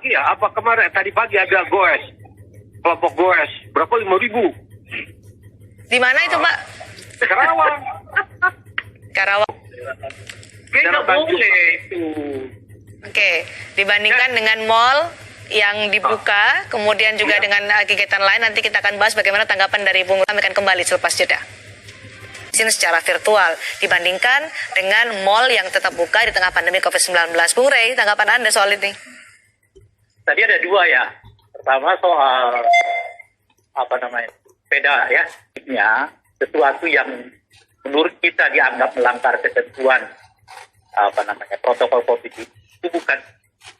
pagi ya, apa kemarin tadi pagi ada goes, kelompok goes, berapa 5.000? Di mana itu, Pak? Karawang. Karawang. Kayaknya boleh itu. Oke, dibandingkan dengan mall yang dibuka, kemudian juga dengan kegiatan lain, nanti kita akan bahas bagaimana tanggapan dari Bung. Kami akan kembali selepas jeda. Sini secara virtual dibandingkan dengan mall yang tetap buka di tengah pandemi COVID-19. Bung Rey, tanggapan Anda soal ini? Tadi ada dua ya. Pertama soal sepeda ya, sesuatu yang menurut kita dianggap melanggar ketentuan protokol COVID itu bukan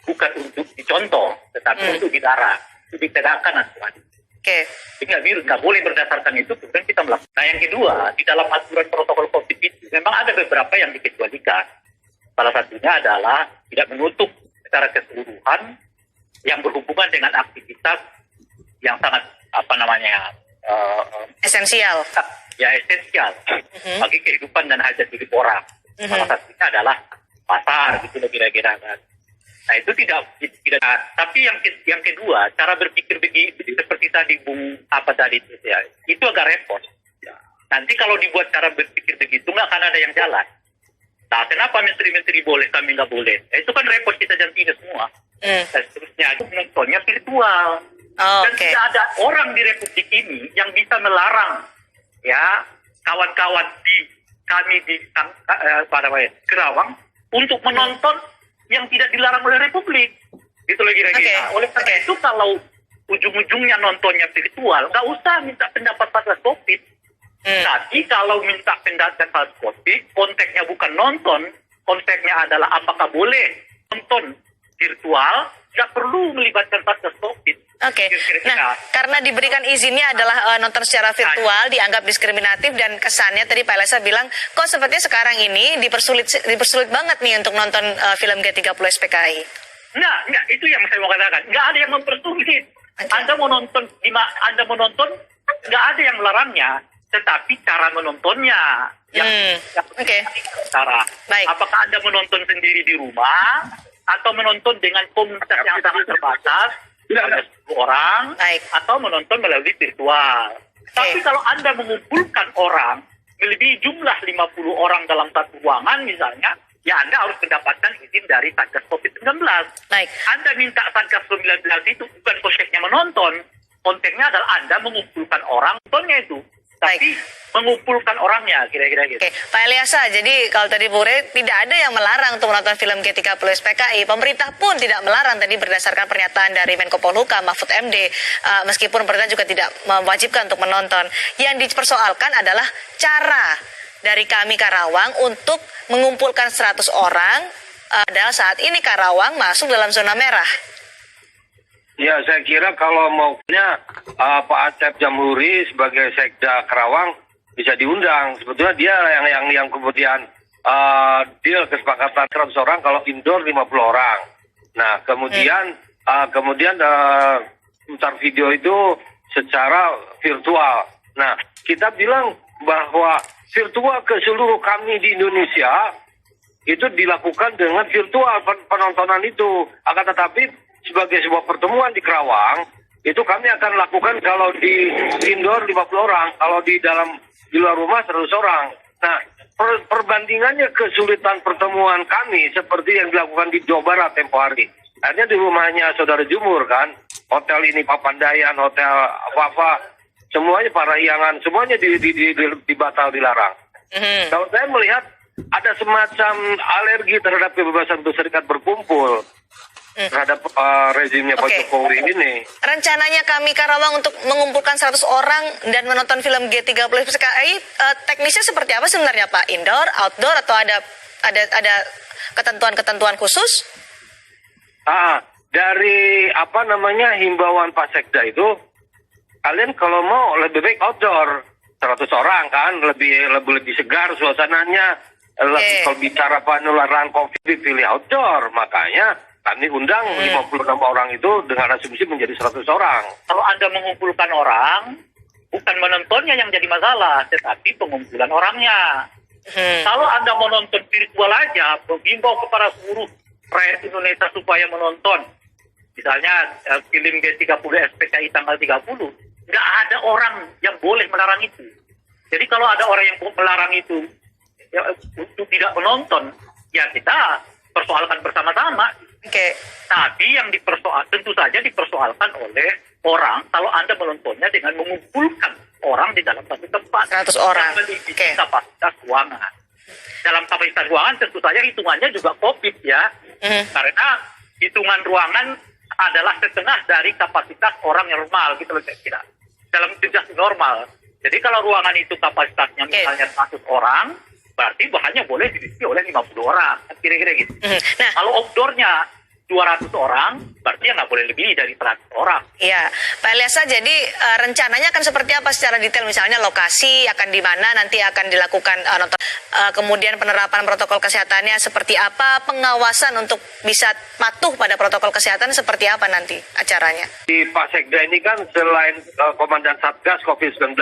untuk dicontoh, tetapi untuk dilarang, untuk ditegakkan aturan. Oke. Jadi nggak boleh berdasarkan itu kemudian kita melakukan. Nah yang kedua, di dalam aturan protokol COVID itu memang ada beberapa yang dikecualikan. Salah satunya adalah tidak menutup secara keseluruhan yang berhubungan dengan aktivitas yang sangat esensial. Ya esensial bagi kehidupan dan hajat hidup orang. Salah satunya adalah pasar gitu kira-kira kan. Nah itu tidak. Tapi yang kedua, cara berpikir seperti tadi Bung itu ya, itu agak repot. Ya. Nanti kalau dibuat cara berpikir begitu nggak akan ada yang jalan. Nah kenapa menteri-menteri boleh, kami nggak boleh? Itu kan repot kita jantina semua. Dan seterusnya itu nontonnya virtual. Dan tidak ada orang di Republik ini yang bisa melarang ya kawan-kawan kami di Kerawang untuk menonton yang tidak dilarang oleh Republik. Gitu lagi kira-kira. Oleh karena itu kalau ujung-ujungnya nontonnya virtual, nggak usah minta pendapat Satgas Covid. Tapi kalau minta pendapat Satgas Covid, konteksnya bukan nonton, konteksnya adalah apakah boleh nonton virtual, nggak perlu melibatkan Satgas Covid. Oke. Nah, karena diberikan izinnya adalah nonton secara virtual, dianggap diskriminatif, dan kesannya tadi Pak Elsa bilang, kok sepertinya sekarang ini dipersulit banget nih untuk nonton film G30 SPKI. Enggak, itu yang saya mau katakan. Enggak ada yang mempersulit. Okay. Anda mau nonton, enggak ada yang melarangnya, tetapi cara menontonnya cara. Baik. Apakah Anda menonton sendiri di rumah atau menonton dengan komunitas yang sangat terbatas? Ada 10 orang, atau menonton melalui virtual. Tapi kalau Anda mengumpulkan orang, melebihi jumlah 50 orang dalam satu ruangan misalnya, ya Anda harus mendapatkan izin dari Satgas COVID-19. Anda minta Satgas COVID-19 itu bukan konteksnya menonton, konteksnya adalah Anda mengumpulkan orang, nontonnya itu. Tapi mengumpulkan orangnya, kira-kira gitu. Oke, Pak Eliasa, jadi kalau tadi Bu Re, tidak ada yang melarang untuk menonton film G30 SPKI. Pemerintah pun tidak melarang tadi berdasarkan pernyataan dari Menko Polhukam, Mahfud MD. Meskipun pemerintah juga tidak mewajibkan untuk menonton. Yang dipersoalkan adalah cara dari kami Karawang untuk mengumpulkan 100 orang, padahal saat ini Karawang masuk dalam zona merah. Ya, saya kira kalau maunya Pak Acep Jamhuri sebagai Sekda Karawang bisa diundang. Sebetulnya dia yang kemudian deal kesepakatan 100 orang, kalau indoor 50 orang. Nah, kemudian putar video itu secara virtual. Nah, kita bilang bahwa virtual ke seluruh kami di Indonesia itu dilakukan dengan virtual penontonan itu. Akan tetapi sebagai sebuah pertemuan di Kerawang, itu kami akan lakukan kalau di indoor 50 orang, kalau di luar rumah 100 orang. Nah, perbandingannya kesulitan pertemuan kami seperti yang dilakukan di Jawa Barat tempo hari. Akhirnya di rumahnya Saudara Jumur kan, hotel ini Papandayan, hotel apa, semuanya Parahyangan, semuanya dibatal, dilarang. Kalau saya melihat ada semacam alergi terhadap kebebasan berserikat berkumpul terhadap rezimnya Pak Jokowi ini. Rencananya kami Karawang untuk mengumpulkan 100 orang dan menonton film G30 SPKI, teknisnya seperti apa sebenarnya Pak? Indoor, outdoor, atau ada ketentuan-ketentuan khusus? Dari himbauan Pak Sekda itu, kalian kalau mau lebih baik outdoor, 100 orang kan, lebih segar suasananya. Kalau bicara penularan COVID pilih outdoor, makanya kami undang 56 orang itu dengan asumsi menjadi 100 orang. Kalau Anda mengumpulkan orang, bukan menontonnya yang jadi masalah, tetapi pengumpulan orangnya. Kalau Anda menonton virtual aja, menghimbau kepada seluruh rakyat Indonesia supaya menonton. Bisa misalnya film G30 SPKI tanggal 30, nggak ada orang yang boleh melarang itu. Jadi kalau ada orang yang melarang itu ya, untuk tidak menonton, ya kita persoalkan bersama-sama. Oke. Tapi yang tentu saja dipersoalkan oleh orang kalau Anda menontonnya dengan mengumpulkan orang di dalam satu tempat. 100 orang. Yang melebihi kapasitas ruangan. Dalam kapasitas ruangan tentu saja hitungannya juga COVID ya. Karena hitungan ruangan adalah setengah dari kapasitas orang yang normal gitu loh saya kira. Dalam situasi normal. Jadi kalau ruangan itu kapasitasnya misalnya 100 orang, berarti hanya boleh diisi oleh 50 orang. Kira-kira gitu. Nah, kalau outdoornya 200 orang, berarti nggak boleh lebih dari 100 orang. Iya, Pak Eliasa, jadi rencananya akan seperti apa secara detail? Misalnya lokasi akan di mana nanti akan dilakukan nonton, kemudian penerapan protokol kesehatannya seperti apa, pengawasan untuk bisa patuh pada protokol kesehatan seperti apa nanti acaranya? Di Pak Sekda ini kan selain Komandan Satgas COVID-19,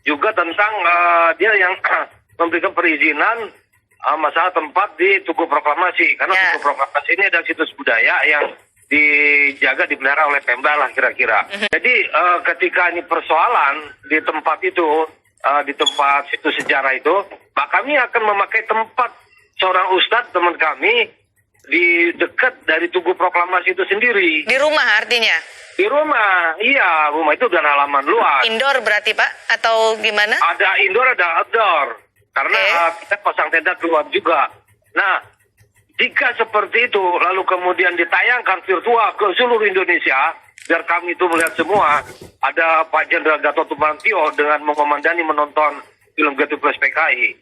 juga tentang dia yang memberikan perizinan masalah tempat di Tugu Proklamasi. Karena Tugu Proklamasi ini adalah situs budaya yang dijaga, dipelihara oleh Pemda lah kira-kira. Jadi ketika ini persoalan di tempat itu, di tempat situs sejarah itu, maka kami akan memakai tempat seorang ustadz teman kami di dekat dari Tugu Proklamasi itu sendiri. Di rumah artinya? Di rumah, iya. Rumah itu udah halaman luas. Indoor berarti Pak? Atau gimana? Ada indoor, ada outdoor. Karena kita pasang tenda keluar juga. Nah, jika seperti itu, lalu kemudian ditayangkan virtual ke seluruh Indonesia, biar kami itu melihat semua, ada Pak Jenderal Gatot Nurmantio dengan mengomandani menonton film G30 PKI.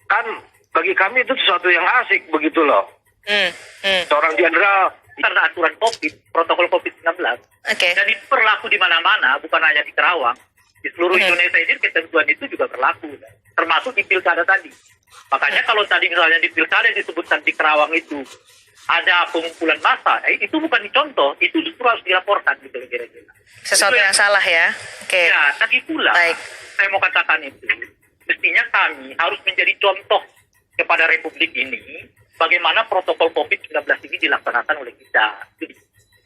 Kan bagi kami itu sesuatu yang asik begitu loh. Seorang jenderal Karena aturan COVID, protokol COVID-19, dan itu berlaku di mana-mana, bukan hanya di Kerawang. Di seluruh Indonesia ini ketentuan itu juga berlaku, termasuk di pilkada tadi. Makanya kalau tadi misalnya di pilkada disebutkan di Kerawang itu ada pengumpulan massa, itu bukan dicontoh, itu justru harus dilaporkan gitu kira-kira. Sesuatu yang salah ya. Oke. Ya, lagi pula saya mau katakan itu, mestinya kami harus menjadi contoh kepada Republik ini bagaimana protokol COVID-19 ini dilaksanakan oleh kita.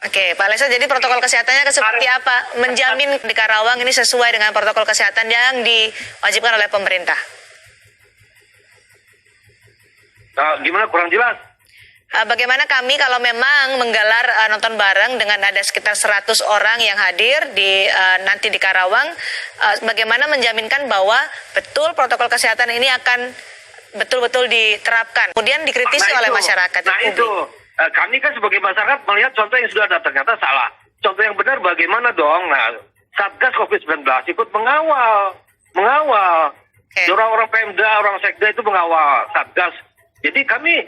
Oke, Pak Eliasa, jadi protokol kesehatannya seperti apa? Menjamin di Karawang ini sesuai dengan protokol kesehatan yang diwajibkan oleh pemerintah. Gimana, kurang jelas? Bagaimana kami kalau memang menggelar nonton bareng dengan ada sekitar 100 orang yang hadir di nanti di Karawang, bagaimana menjaminkan bahwa betul protokol kesehatan ini akan betul-betul diterapkan, kemudian dikritisi oleh masyarakat. Itu kami kan sebagai masyarakat melihat contoh yang sudah ada ternyata salah. Contoh yang benar bagaimana dong? Nah, Satgas COVID-19 ikut mengawal. Orang-orang Pemda, orang Sekda itu mengawal Satgas. Jadi kami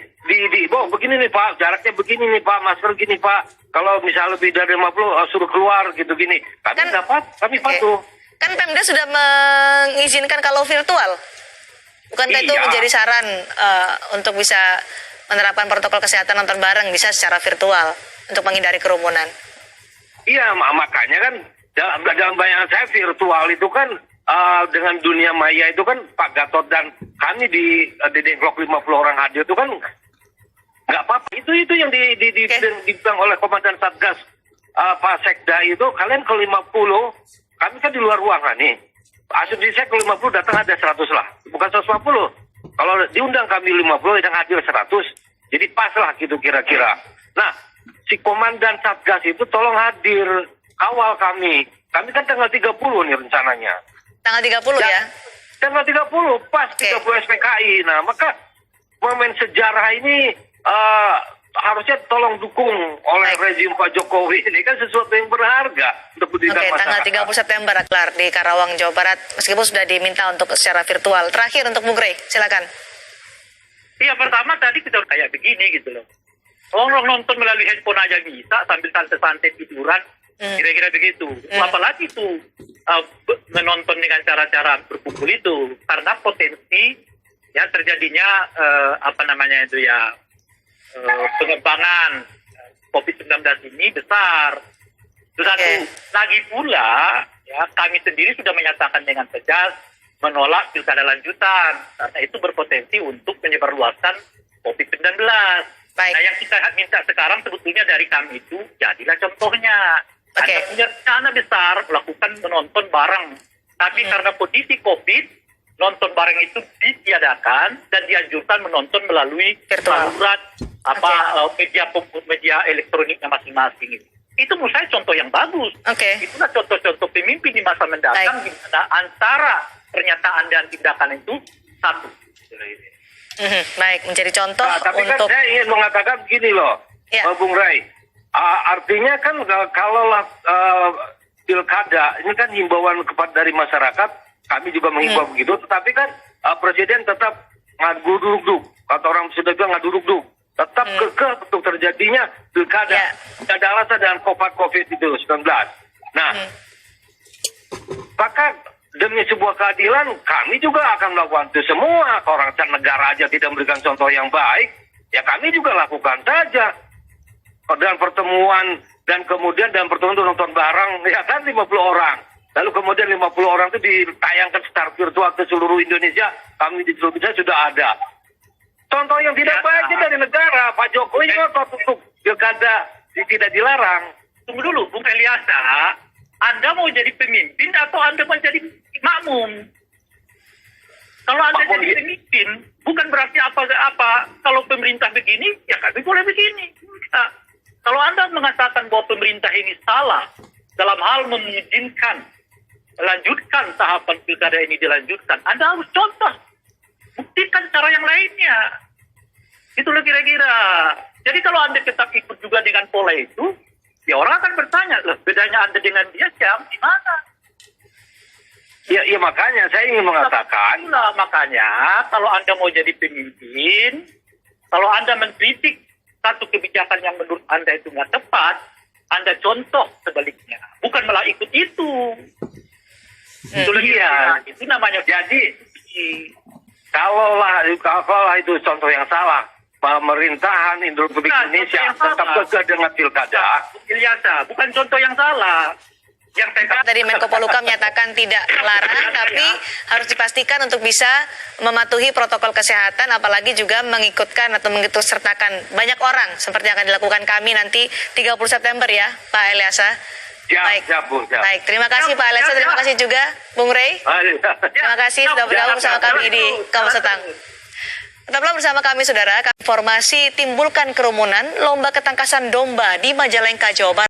begini nih Pak, jaraknya begini nih Pak, masker gini Pak. Kalau misalnya lebih dari 50 suruh keluar gitu gini. Kami patuh. Kan Pemda sudah mengizinkan kalau virtual. Bukankah itu menjadi saran untuk bisa menerapkan protokol kesehatan nonton bareng bisa secara virtual untuk menghindari kerumunan? Iya, makanya kan dalam bayangan saya virtual itu kan dengan dunia maya itu kan Pak Gatot dan kami di Dengklok 50 orang hadir itu kan nggak apa-apa. Itu yang dibilang oleh Komandan Satgas Pak Sekda itu, kalian ke 50, kami kan di luar ruangan nih. Asumsi saya ke 50 datang ada 100 lah, bukan 150. Kalau diundang kami 50, yang hadir 100, jadi pas lah gitu kira-kira. Nah, si Komandan Satgas itu tolong hadir, kawal kami. Kami kan tanggal 30 nih rencananya. Tanggal 30 ya? Tanggal 30, pas 30 SPKI. Nah, maka momen sejarah ini harusnya tolong dukung oleh rezim Pak Jokowi. Ini kan sesuatu yang berharga untuk pendidikan masyarakat. Tanggal 30 September kelar di Karawang, Jawa Barat, meskipun sudah diminta untuk secara virtual. Terakhir untuk Bung Rey, silakan. Iya, pertama tadi kita kayak begini gitu loh. Orang nonton melalui handphone aja bisa sambil santai-santai tiduran, kira-kira begitu. Apalagi itu menonton dengan cara-cara berkumpul itu, karena potensi ya terjadinya pengembangan COVID-19 ini besar. Terus lagi pula, ya kami sendiri sudah menyatakan dengan tegas menolak pilkada lanjutan karena itu berpotensi untuk menyebarluaskan COVID-19. Baik. Nah, yang kita minta sekarang sebetulnya dari kami itu, jadilah contohnya. Oke. Anda punya rencana besar melakukan menonton bareng. Tapi karena kondisi COVID, nonton bareng itu ditiadakan dan dianjurkan menonton melalui Virtual. saluran media elektroniknya masing-masing. Itu menurut saya contoh yang bagus. Oke. Itulah contoh-contoh pemimpin di masa mendatang di mana antara pernyataan dan tindakan itu satu. Baik, menjadi contoh Tapi kan untuk saya ingin mengatakan begini loh, Ya. Bung Rai. Artinya kan kalaulah pilkada, ini kan himbauan kepada dari masyarakat, kami juga menghimbau begitu, tetapi kan Presiden tetap ngaduduk-duk, kata orang sudah bilang ngaduduk-duk, tetap kekeh untuk terjadinya pilkada. Ya. Tidak ada alasan dengan COVID itu 19. Nah, maka demi sebuah keadilan, kami juga akan melakukan itu semua. Kalau orang negara aja tidak memberikan contoh yang baik, ya kami juga lakukan saja. Dan pertemuan, dan kemudian dalam pertemuan itu nonton bareng, ya kan 50 orang. Lalu kemudian 50 orang itu ditayangkan secara virtual ke seluruh Indonesia, kami di seluruh Indonesia sudah ada. Contoh yang tidak baik dari negara, Pak Jokowi ngotot untuk pilkada tidak dilarang. Tunggu dulu, Bung Eliasa. Anda mau jadi pemimpin atau Anda mau jadi makmum? Kalau Anda jadi pemimpin, bukan berarti apa-apa. Kalau pemerintah begini, ya kami boleh begini. Nah, kalau Anda mengatakan bahwa pemerintah ini salah dalam hal mengizinkan, lanjutkan tahapan pilkada ini dilanjutkan, Anda harus contoh. Buktikan cara yang lainnya. Itulah kira-kira. Jadi kalau Anda tetap ikut juga dengan pola itu, ya orang akan bertanya, loh, bedanya Anda dengan dia di mana? Ya makanya saya ingin mengatakan. Itulah makanya kalau Anda mau jadi pemimpin, kalau Anda mengkritik satu kebijakan yang menurut Anda itu nggak tepat, Anda contoh sebaliknya. Bukan malah ikut itu. Itu namanya. Jadi, kalaulah itu contoh yang salah, pemerintahan Republik Indonesia tetap kekeh dengan pilkada. Bukan contoh yang salah. Yang dari Menko Polhukam menyatakan tidak melarang, tapi harus dipastikan untuk bisa mematuhi protokol kesehatan, apalagi juga mengikutkan atau mengikutsertakan banyak orang seperti yang akan dilakukan kami nanti 30 September ya, Pak Eliasa. Baik. Baik, terima kasih Pak Eliasa, terima kasih juga Bung Rey. Terima kasih sudah bergabung bersama kami di Kawasan. Tetaplah bersama kami, saudara. Informasi timbulkan kerumunan lomba ketangkasan domba di Majalengka, Jawa Barat.